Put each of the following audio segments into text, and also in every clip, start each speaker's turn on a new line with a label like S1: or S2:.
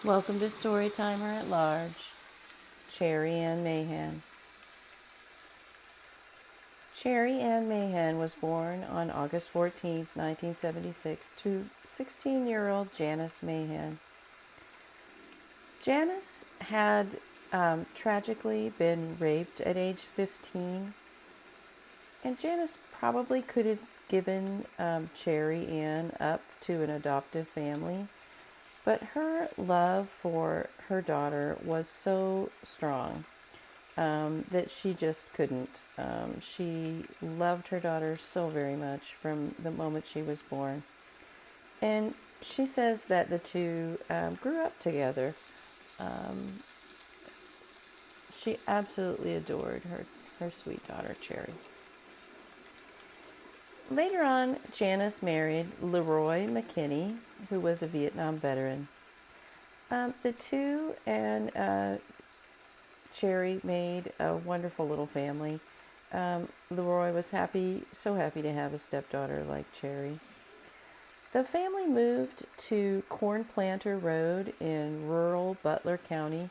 S1: Welcome to Storytimer at Large, Cherrie Ann Mahan. Cherrie Ann Mahan was born on August 14, 1976, to 16-year-old Janice Mahan. Janice had tragically been raped at age 15, and Janice probably could have given Cherrie Ann up to an adoptive family. But her love for her daughter was so strong that she just couldn't. She loved her daughter so very much from the moment she was born. And she says that the two grew up together. She absolutely adored her sweet daughter, Cherrie. Later on, Janice married Leroy McKinney, who was a Vietnam veteran. The two and Cherrie made a wonderful little family. Leroy was so happy to have a stepdaughter like Cherrie. The family moved to Corn Planter Road in rural Butler County.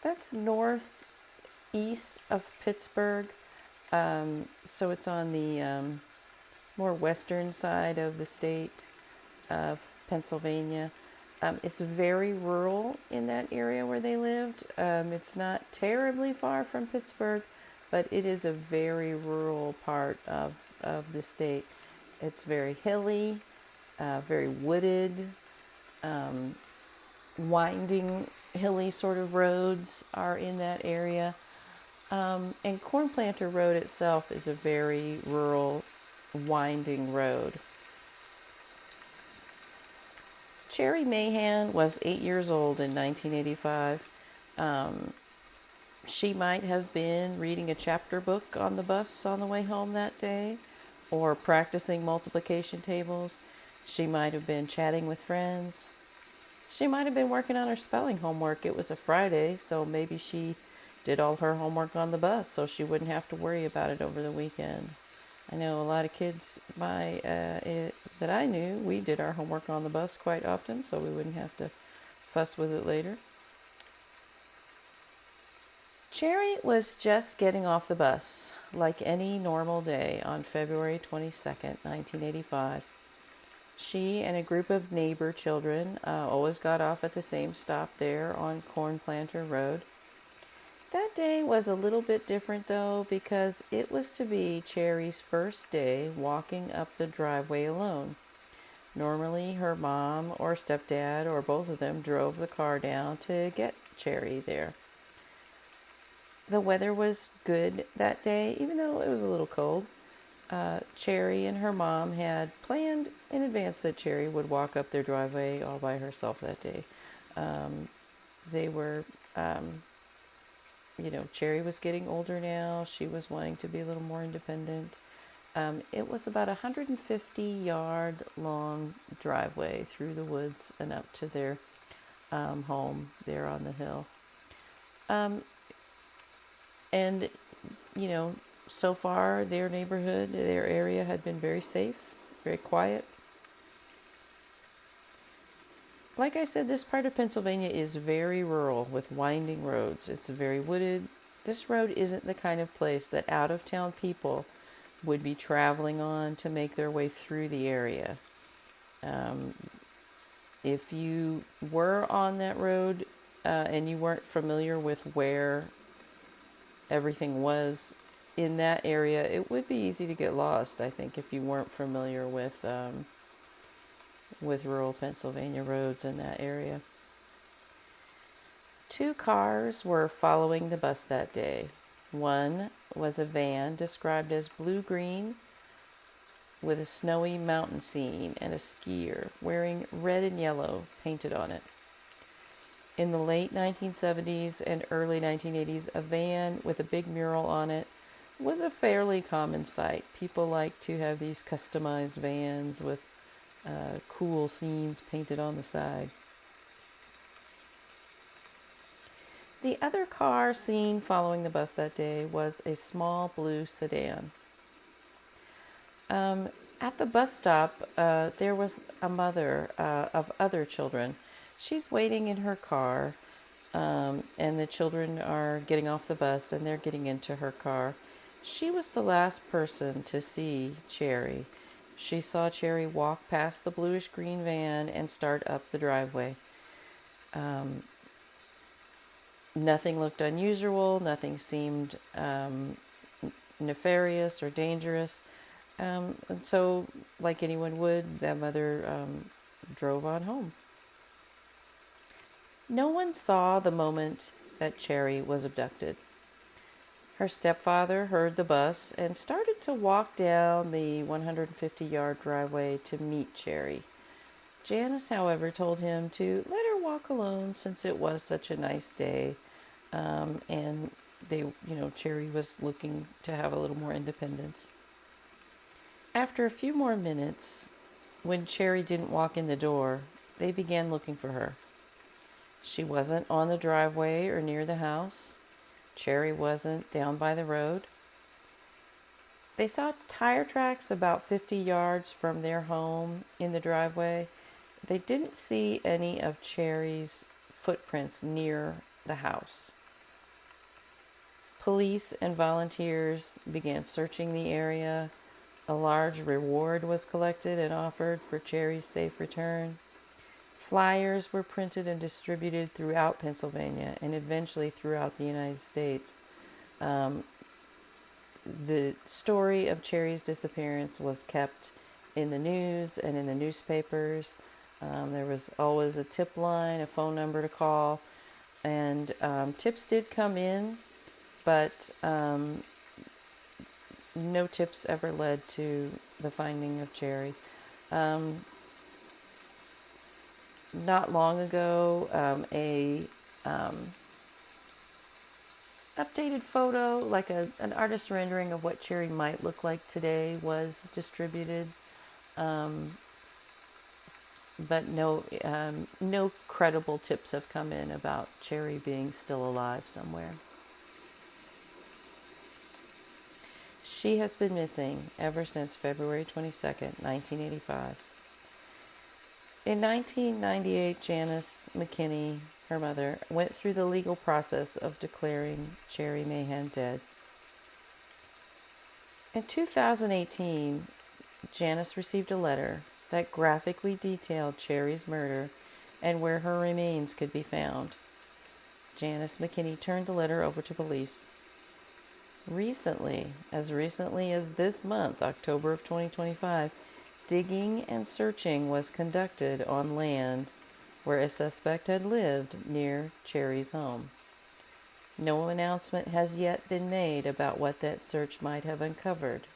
S1: That's northeast of Pittsburgh, so it's on the more western side of the state of Pennsylvania. It's very rural in that area where they lived. It's not terribly far from Pittsburgh, but it is a very rural part of the state. It's very hilly, very wooded, winding, hilly sort of roads are in that area. And Corn Planter Road itself is a very rural, winding road. Cherrie Mahan was 8 years old in 1985. She might have been reading a chapter book on the bus on the way home that day, or practicing multiplication tables. She might have been chatting with friends. She might have been working on her spelling homework. It was a Friday, so maybe she did all her homework on the bus so she wouldn't have to worry about it over the weekend. I know a lot of kids that I knew, we did our homework on the bus quite often, so we wouldn't have to fuss with it later. Cherrie was just getting off the bus, like any normal day, on February 22nd, 1985. She and a group of neighbor children always got off at the same stop there on Corn Planter Road. That day was a little bit different, though, because it was to be Cherrie's first day walking up the driveway alone. Normally, her mom or stepdad or both of them drove the car down to get Cherrie there. The weather was good that day, even though it was a little cold. Cherrie and her mom had planned in advance that Cherrie would walk up their driveway all by herself that day. They were Cherrie was getting older now. She was wanting to be a little more independent. It was about a 150-yard long driveway through the woods and up to their home there on the hill. And, so far their neighborhood, their area had been very safe, very quiet. Like I said, this part of Pennsylvania is very rural with winding roads. It's very wooded. This road isn't the kind of place that out-of-town people would be traveling on to make their way through the area. If you were on that road and you weren't familiar with where everything was in that area, it would be easy to get lost, I think, if you weren't familiar with rural Pennsylvania roads in that area. Two cars were following the bus that day. One was a van described as blue-green with a snowy mountain scene and a skier wearing red and yellow painted on it. In the late 1970s and early 1980s, a van with a big mural on it was a fairly common sight. People like to have these customized vans with cool scenes painted on the side. The other car seen following the bus that day was a small blue sedan. At the bus stop, there was a mother of other children. She's waiting in her car, and the children are getting off the bus and they're getting into her car. She was the last person to see Cherrie. She saw Cherrie walk past the bluish green van and start up the driveway. Nothing looked unusual, nothing seemed nefarious or dangerous. And so, like anyone would, that mother drove on home. No one saw the moment that Cherrie was abducted. Her stepfather heard the bus and started to walk down the 150-yard driveway to meet Cherrie. Janice, however, told him to let her walk alone since it was such a nice day, and Cherrie was looking to have a little more independence. After a few more minutes, when Cherrie didn't walk in the door, they began looking for her. She wasn't on the driveway or near the house. Cherrie wasn't down by the road. They saw tire tracks about 50 yards from their home in the driveway. They didn't see any of Cherrie's footprints near the house. Police and volunteers began searching the area. A large reward was collected and offered for Cherrie's safe return. Flyers were printed and distributed throughout Pennsylvania and eventually throughout the United States. The story of Cherrie's disappearance was kept in the news and in the newspapers. There was always a tip line, a phone number to call, and tips did come in, but no tips ever led to the finding of Cherrie. Not long ago, a updated photo, like an artist rendering of what Cherrie might look like today, was distributed, but no credible tips have come in about Cherrie being still alive somewhere. She has been missing ever since February 22nd, 1985. In 1998, Janice McKinney, her mother, went through the legal process of declaring Cherrie Mahan dead. In 2018, Janice received a letter that graphically detailed Cherrie's murder and where her remains could be found. Janice McKinney turned the letter over to police. Recently as this month, October of 2025, digging and searching was conducted on land where a suspect had lived near Cherrie's home. No announcement has yet been made about what that search might have uncovered.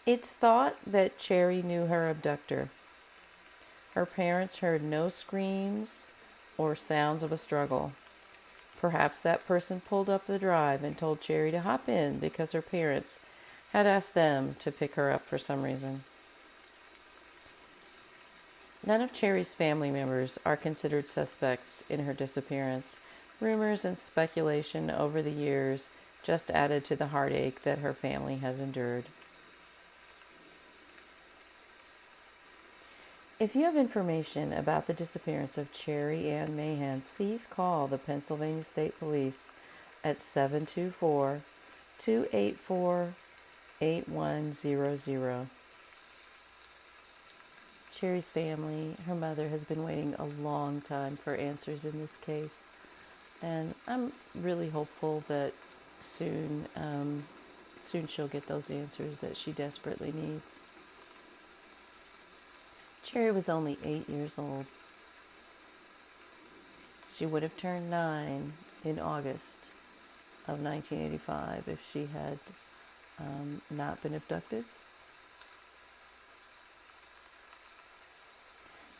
S1: It's thought that Cherrie knew her abductor. Her parents heard no screams or sounds of a struggle. Perhaps that person pulled up the drive and told Cherrie to hop in because her parents had asked them to pick her up for some reason. None of Cherrie's family members are considered suspects in her disappearance. Rumors and speculation over the years just added to the heartache that her family has endured. If you have information about the disappearance of Cherrie Ann Mahan, please call the Pennsylvania State Police at 724-284-8100. Cherrie's family, her mother, has been waiting a long time for answers in this case. And I'm really hopeful that soon she'll get those answers that she desperately needs. Cherrie was only 8 years old. She would have turned 9 in August of 1985 if she had not been abducted.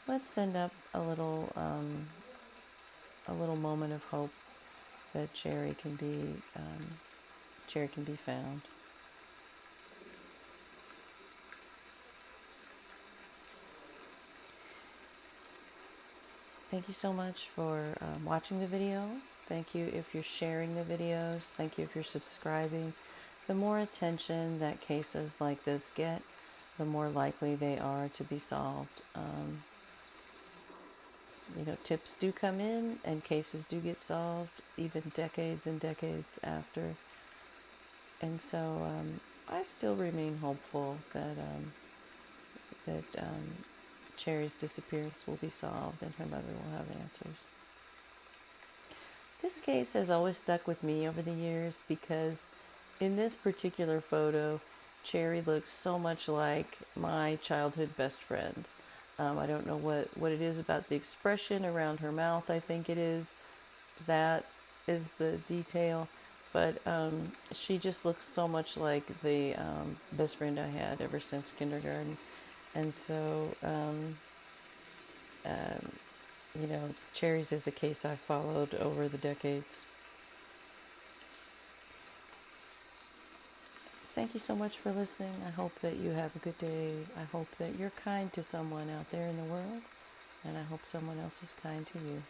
S1: Let's send up a little moment of hope that Cherrie can be found. Thank you so much for watching the video. Thank you if you're sharing the videos. Thank you if you're subscribing. The more attention that cases like this get, the more likely they are to be solved. tips do come in and cases do get solved even decades and decades after. And so I still remain hopeful that Cherrie's disappearance will be solved and her mother will have answers. This case has always stuck with me over the years because in this particular photo, Cherrie looks so much like my childhood best friend. I don't know what it is about the expression around her mouth, I think it is. That is the detail. But she just looks so much like the best friend I had ever since kindergarten. And so, Cherrie's is a case I've followed over the decades. Thank you so much for listening. I hope that you have a good day. I hope that you're kind to someone out there in the world, and I hope someone else is kind to you.